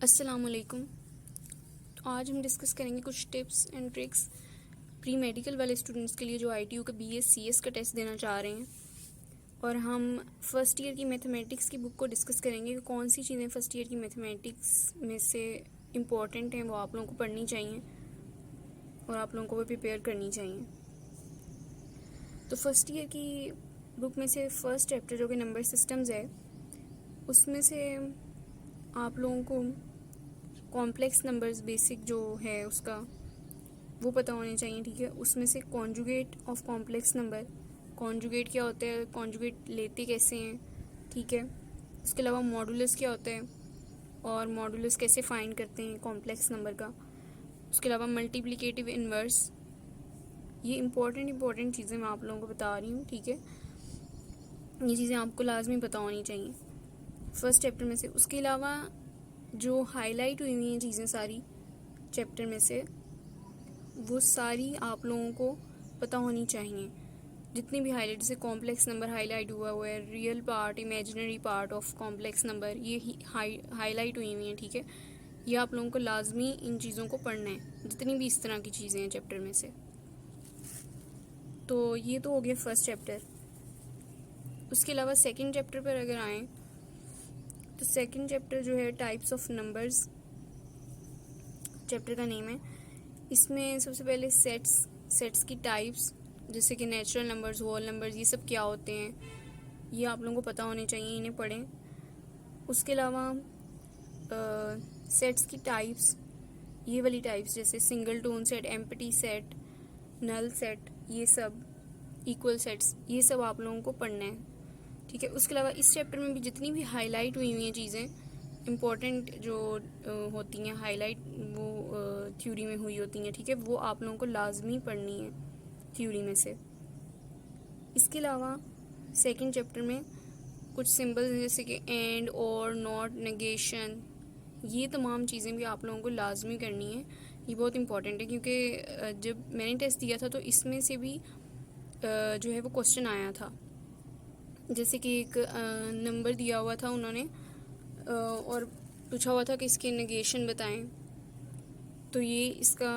अस्सलाम वालेकुम। तो आज हम डिस्कस करेंगे कुछ tips and tricks pre medical वाले स्टूडेंट्स के लिए जो ITU का BS CS का टेस्ट देना चाह रहे हैं। और हम फर्स्ट ईयर की मैथमेटिक्स की बुक को डिस्कस करेंगे कि कौन सी चीज़ें फ़र्स्ट ईयर की मैथमेटिक्स में से इम्पॉर्टेंट हैं, वो आप लोगों को पढ़नी चाहिए और आप लोगों को वो प्रिपेयर करनी चाहिए। तो फर्स्ट ईयर की बुक में से फर्स्ट चैप्टर जो कि नंबर सिस्टम्स है, उसमें से आप लोगों को कॉम्प्लेक्स नंबर्स बेसिक जो है उसका वो पता होने चाहिए। ठीक है, उसमें से conjugate of complex number, conjugate क्या होता है, कॉन्जुगेट लेते कैसे हैं। ठीक है, उसके अलावा मॉडुलस क्या होता है और मॉडुलस कैसे फाइंड करते हैं कॉम्प्लेक्स नंबर का। उसके अलावा मल्टीप्लिकेटिव इन्वर्स, ये इम्पॉर्टेंट चीज़ें मैं आप लोगों को बता रही हूँ। ठीक है, ये चीज़ें आपको लाजमी पता होनी चाहिए फर्स्ट चैप्टर में से। उसके अलावा जो हाईलाइट हुई हुई हैं चीज़ें सारी चैप्टर में से, वो सारी आप लोगों को पता होनी चाहिए। जितनी भी हाईलाइट, जैसे कॉम्प्लेक्स नंबर हाईलाइट हुआ है, real part, imaginary part of complex number, ये हाईलाइट हुई हुई हैं। ठीक है, ये आप लोगों को लाजमी इन चीज़ों को पढ़ना है, जितनी भी इस तरह की चीज़ें हैं चैप्टर में से। तो ये तो हो गया फर्स्ट चैप्टर। उसके अलावा सेकेंड चैप्टर पर अगर आएँ तो सेकेंड चैप्टर जो है टाइप्स ऑफ नंबर्स चैप्टर का नेम है। इसमें सबसे पहले सेट्स की टाइप्स, जैसे कि नेचुरल नंबर्स, होल नंबर्स, ये सब क्या होते हैं, ये आप लोगों को पता होने चाहिए, इन्हें पढ़ें। उसके अलावा सेट्स की टाइप्स, ये वाली टाइप्स जैसे singleton set, empty set, null set, ये सब, इक्वल सेट्स, ये सब आप लोगों को पढ़ना है। ठीक है, उसके अलावा इस चैप्टर में भी जितनी भी हाईलाइट हुई हुई हैं चीज़ें इम्पॉर्टेंट जो होती हैं, हाईलाइट वो थ्योरी में हुई होती हैं। ठीक है, वो आप लोगों को लाजमी पढ़नी है थ्योरी में से। इसके अलावा सेकंड चैप्टर में कुछ सिंबल्स जैसे कि एंड, और, नॉट, नेगेशन, ये तमाम चीज़ें भी आप लोगों को लाजमी करनी है। ये बहुत इंपॉर्टेंट है, क्योंकि जब मैंने टेस्ट दिया था तो इसमें से भी जो है वो क्वेश्चन आया था। जैसे कि एक नंबर दिया हुआ था उन्होंने और पूछा हुआ था कि इसके नेगेशन बताएं, तो ये इसका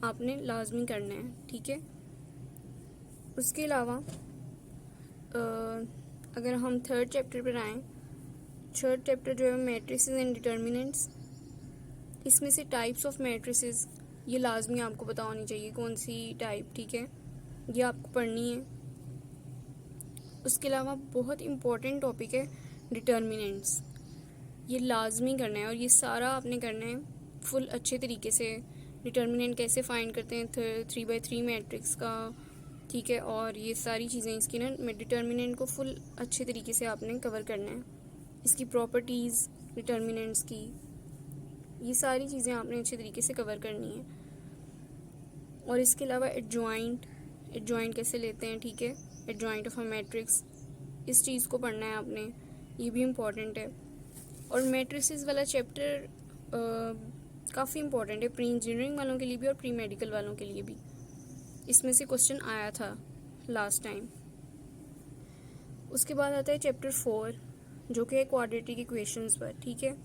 आपने लाजमी करना है। ठीक है, उसके अलावा अगर हम थर्ड चैप्टर पर आएँ, थर्ड चैप्टर जो है मैट्रिसेस एंड डिटर्मिनेंट्स, इसमें से टाइप्स ऑफ मैट्रिसेस, ये लाजमी आपको पता होनी चाहिए कौन सी टाइप। ठीक है, ये आपको पढ़नी है। उसके अलावा बहुत इम्पॉर्टेंट टॉपिक है डिटर्मिनेंट्स, ये लाजमी करना है और ये सारा आपने करना है फुल अच्छे तरीके से। डिटर्मिनेंट कैसे फाइंड करते हैं 3x3 मैट्रिक्स का। ठीक है, और ये सारी चीज़ें इसकी ना, डिटर्मिनेंट को फुल अच्छे तरीके से आपने कवर करना है। इसकी प्रॉपर्टीज़ डिटर्मिनेंट्स की, ये सारी चीज़ें आपने अच्छे तरीके से कवर करनी है। और इसके अलावा एडजॉइंट कैसे लेते हैं। ठीक है, एडजॉइंट ऑफ अ मैट्रिक्स, इस चीज़ को पढ़ना है आपने, ये भी इम्पॉर्टेंट है। और मैट्रिसेस वाला चैप्टर काफ़ी इम्पॉर्टेंट है प्री इंजीनियरिंग वालों के लिए भी और प्री मेडिकल वालों के लिए भी। इसमें से क्वेश्चन आया था लास्ट टाइम। उसके बाद आता है चैप्टर 4 जो कि है क्वाड्रेटिक इक्वेशंस पर। ठीक है,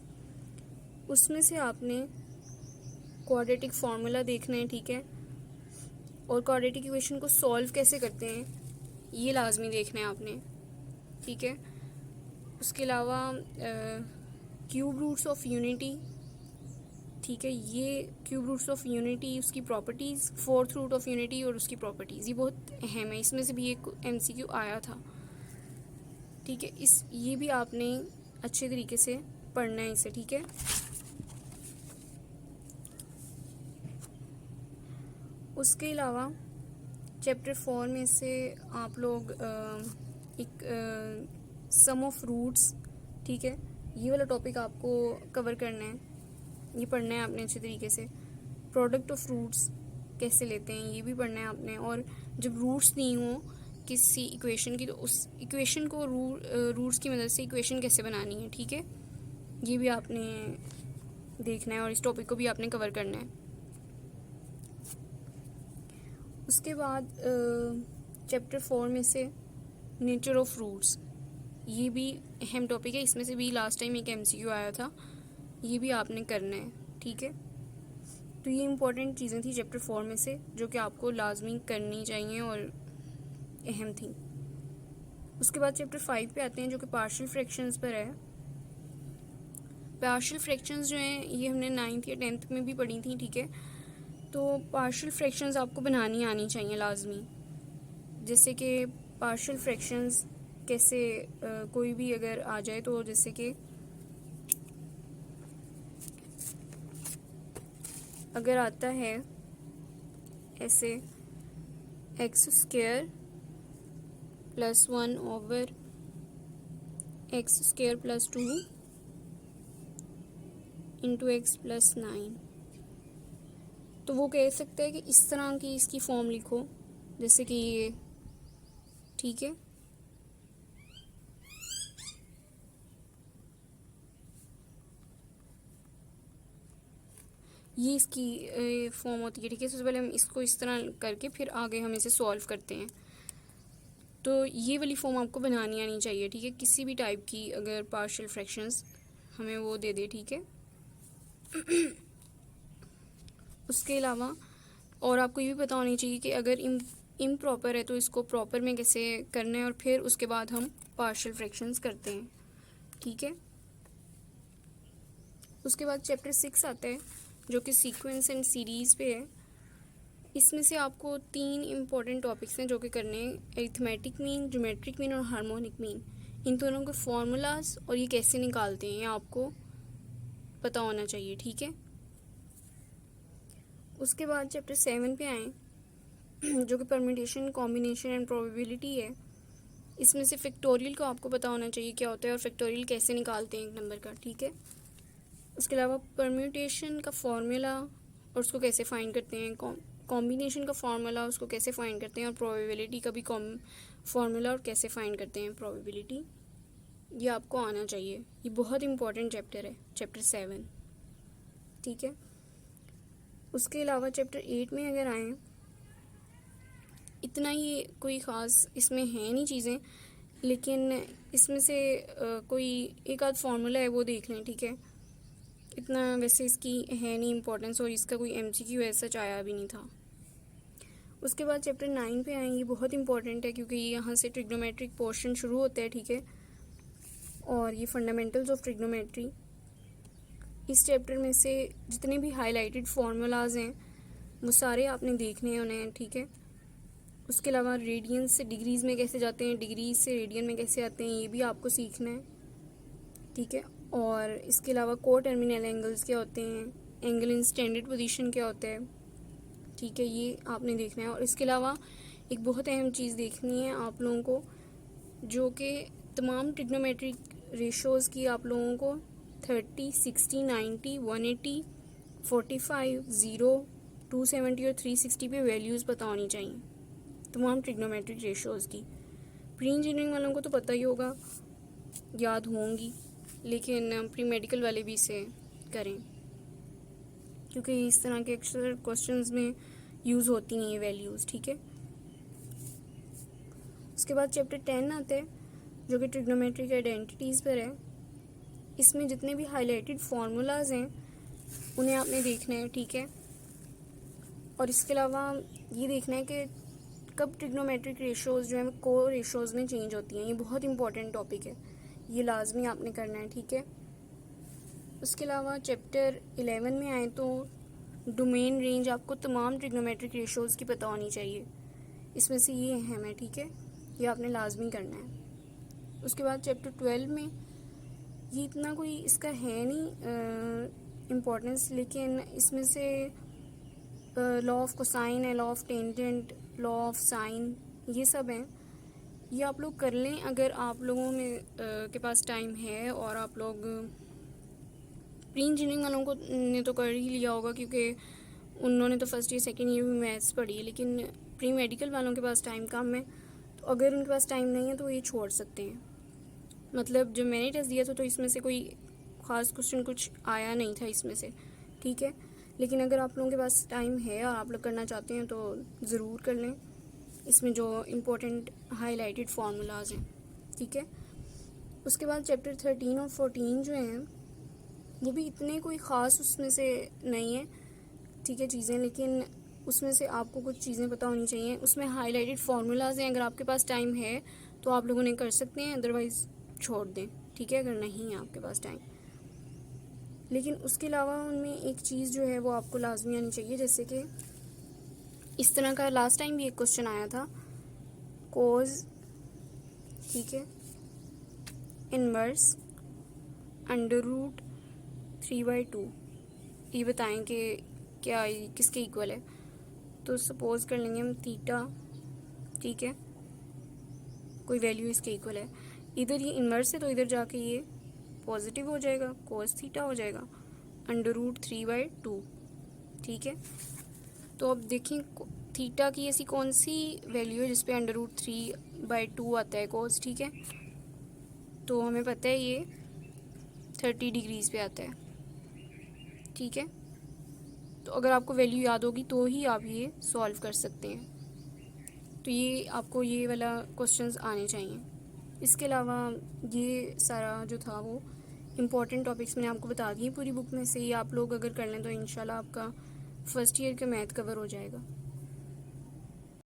उसमें से आपने क्वाड्रेटिक फार्मूला देखना है। ठीक है, और क्वाड्रेटिक इक्वेशन को सॉल्व कैसे करते हैं ये लाजमी देखना है आपने। ठीक है, उसके अलावा क्यूब रूट्स ऑफ यूनिटी, ठीक है, ये क्यूब रूट्स ऑफ यूनिटी, उसकी properties, fourth root of unity और उसकी प्रॉपर्टीज़, ये बहुत अहम है। इसमें से भी एक MCQ आया था। ठीक है, ये भी आपने अच्छे तरीके से पढ़ना है इसे। ठीक है, उसके अलावा चैप्टर 4 में से आप लोग एक सम ऑफ रूट्स, ठीक है, ये वाला टॉपिक आपको कवर करना है, ये पढ़ना है आपने अच्छे तरीके से। प्रोडक्ट ऑफ रूट्स कैसे लेते हैं ये भी पढ़ना है आपने। और जब रूट्स नहीं हो किसी इक्वेशन की, तो उस इक्वेशन को रूट्स की मदद से इक्वेशन कैसे बनानी है। ठीक है, ये भी आपने देखना है और इस टॉपिक को भी आपने कवर करना है। उसके बाद चैप्टर 4 में से नेचर ऑफ रूट्स, ये भी अहम टॉपिक है। इसमें से भी लास्ट टाइम एक MCQ आया था। ये भी आपने करना है, ठीक है। तो ये इम्पोर्टेंट चीज़ें थी चैप्टर 4 में से जो कि आपको लाजमी करनी चाहिए और अहम थी। उसके बाद चैप्टर 5 पे आते हैं जो कि पार्शियल फ्रैक्शंस पर है। पार्शियल फ्रैक्शंस जो हैं ये हमने 9th या 10th में भी पढ़ी थी, ठीक है। तो पार्शियल फ्रैक्शंस आपको बनानी आनी चाहिए लाजमी। जैसे कि पार्शियल फ्रैक्शंस कैसे कोई भी अगर आ जाए तो जैसे कि अगर आता है ऐसे x² + 1/(x² + 2) × x + 9, तो वो कह सकते हैं कि इस तरह की इसकी फॉर्म लिखो जैसे कि ये, ठीक है। ये इसकी फॉर्म होती है, ठीक है। सबसे पहले हम इसको इस तरह करके फिर आगे हम इसे सॉल्व करते हैं। तो ये वाली फॉर्म आपको बनानी आनी चाहिए, ठीक है। किसी भी टाइप की अगर पार्शियल फ्रैक्शंस हमें वो दे दे, ठीक है। उसके अलावा और आपको ये भी पता होनी चाहिए कि अगर इम्प्रॉपर है तो इसको प्रॉपर में कैसे करना है और फिर उसके बाद हम पार्शियल फ्रैक्शंस करते हैं, ठीक है। उसके बाद चैप्टर 6 आता है जो कि सीक्वेंस एंड सीरीज़ पे है। इसमें से आपको 3 इम्पॉर्टेंट टॉपिक्स हैं जो कि करने हैं, अरिथमेटिक मीन, ज्योमेट्रिक मीन और हार्मोनिक मीन। इन दोनों के फॉर्मूलाज और ये कैसे निकालते हैं ये आपको पता होना चाहिए, ठीक है। उसके बाद चैप्टर 7 पे आए जो कि परम्यूटेशन, कॉम्बिनेशन एंड प्रोबेबिलिटी है। इसमें से फैक्टोरियल को आपको पता होना चाहिए क्या होता है और फैक्टोरियल कैसे निकालते हैं एक नंबर का, ठीक है। उसके अलावा परम्यूटेशन का फॉर्मूला और उसको कैसे फाइंड करते हैं, कॉम्बिनेशन का फॉर्मूला उसको कैसे फाइंड करते हैं और प्रोबेबिलिटी का भी फॉर्मूला और कैसे फाइंड करते हैं प्रोबेबिलिटी, ये आपको आना चाहिए। ये बहुत इंपॉर्टेंट चैप्टर है, चैप्टर 7, ठीक है। उसके अलावा चैप्टर 8 में अगर आएँ, इतना ही कोई ख़ास इसमें है नहीं चीज़ें, लेकिन इसमें से कोई एक आध फार्मूला है वो देख लें, ठीक है। इतना वैसे इसकी है नहीं इम्पोर्टेंस और इसका कोई MCQ ऐसा आया भी नहीं था। उसके बाद चैप्टर 9 पे आएंगे, बहुत इंपॉर्टेंट है क्योंकि यहाँ से ट्रिग्नोमेट्रिक पोर्शन शुरू होता है, ठीक है। और ये फंडामेंटल्स ऑफ ट्रिग्नोमेट्री, इस चैप्टर में से जितने भी हाईलाइटेड फार्मूलाज हैं वो सारे आपने देखने हैं उन्हें, ठीक है। उसके अलावा रेडियंस से डिग्रीज़ में कैसे जाते हैं, डिग्रीज से रेडियन में कैसे आते हैं, ये भी आपको सीखना है, ठीक है। और इसके अलावा को टर्मिनल एंगल्स क्या होते हैं, एंगल इन स्टैंडर्ड पोजीशन क्या होता है, ठीक है, ये आपने देखना है। और इसके अलावा एक बहुत अहम चीज़ देखनी है आप लोगों को जो कि तमाम ट्रिग्नोमेट्रिक रेशोज़ की आप लोगों को 30, 60, 90, 180, 45, 0, 270 और 360 पे वैल्यूज़ पता होनी चाहिए तमाम ट्रिग्नोमेट्रिक रेशोज़ की। प्री इंजीनियरिंग वालों को तो पता ही होगा, याद होंगी, लेकिन प्री मेडिकल वाले भी इसे करें क्योंकि इस तरह के अक्सर क्वेश्चंस में यूज़ होती नहीं है वैल्यूज़, ठीक है। उसके बाद चैप्टर 10 आता है जो कि ट्रिग्नोमेट्रिक आइडेंटिटीज़ पर है। इसमें जितने भी हाईलाइटेड फार्मूलाज हैं उन्हें आपने देखना है, ठीक है। और इसके अलावा ये देखना है कि कब ट्रिग्नोमेट्रिक रेशोज़ जो है को रेशोज़ में चेंज होती हैं, ये बहुत इंपॉर्टेंट टॉपिक है, ये लाजमी आपने करना है, ठीक है। उसके अलावा चैप्टर 11 में आए तो डोमेन रेंज, आपको तमाम ट्रिग्नोमेट्रिक रेशोज़ की पता होनी चाहिए, इसमें से ये अहम है, ठीक है, ये आपने लाजमी करना है। उसके बाद चैप्टर 12 में ये इतना कोई इसका है नहीं इम्पोर्टेंस, लेकिन इसमें से लॉ ऑफ कोसाइन है, law of tangent, law of sine, ये सब हैं, ये आप लोग कर लें अगर आप लोगों में के पास टाइम है। और आप लोग प्री इंजीनियरिंग वालों को ने तो कर ही लिया होगा क्योंकि उन्होंने तो फर्स्ट ईयर सेकेंड ईयर में मैथ्स पढ़ी है, लेकिन प्री मेडिकल वालों के पास टाइम कम है, तो अगर उनके पास टाइम नहीं है तो ये छोड़ सकते हैं। मतलब जब मैंने टेस्ट दिया था तो इसमें से कोई ख़ास क्वेश्चन कुछ आया नहीं था इसमें से, ठीक है। लेकिन अगर आप लोगों के पास टाइम है और आप लोग करना चाहते हैं तो ज़रूर कर लें, इसमें जो इम्पोर्टेंट हाईलाइटेड फार्मूलाज हैं, ठीक है। उसके बाद चैप्टर 13 और 14 जो हैं वो भी इतने कोई ख़ास उसमें से नहीं है, ठीक है, चीज़ें, लेकिन उसमें से आपको कुछ चीज़ें पता होनी चाहिए। उसमें हाईलाइटेड फार्मूलाज हैं, अगर आपके पास टाइम है तो आप लोगों ने कर सकते हैं, अदरवाइज़ छोड़ दें, ठीक है, अगर नहीं है आपके पास टाइम। लेकिन उसके अलावा उनमें एक चीज़ जो है वो आपको लाजमी आनी चाहिए, जैसे कि इस तरह का लास्ट टाइम भी एक क्वेश्चन आया था, कोज, ठीक है, इनवर्स अंडर रूट 3/2, ये बताएं कि क्या ये किसके इक्वल है। तो सपोज कर लेंगे हम थीटा, ठीक है, कोई वैल्यू इसके इक्वल है, इधर ये इन्वर्स है तो इधर जाके ये पॉजिटिव हो जाएगा, कोस थीटा हो जाएगा अंडर रूट 3/2, ठीक है। तो अब देखें थीटा की ऐसी कौन सी वैल्यू है जिसपे अंडर रूट 3/2 आता है कोस, ठीक है। तो हमें पता है ये 30 डिग्रीज पे आता है, ठीक है। तो अगर आपको वैल्यू याद होगी तो ही आप ये सॉल्व कर सकते हैं। तो ये आपको ये वाला क्वेश्चंस आने चाहिए। इसके अलावा ये सारा जो था वो इम्पॉर्टेंट टॉपिक्स मैंने आपको बता दिए पूरी बुक में से ही। आप लोग अगर कर लें तो इंशाल्लाह आपका फर्स्ट ईयर का मैथ कवर हो जाएगा।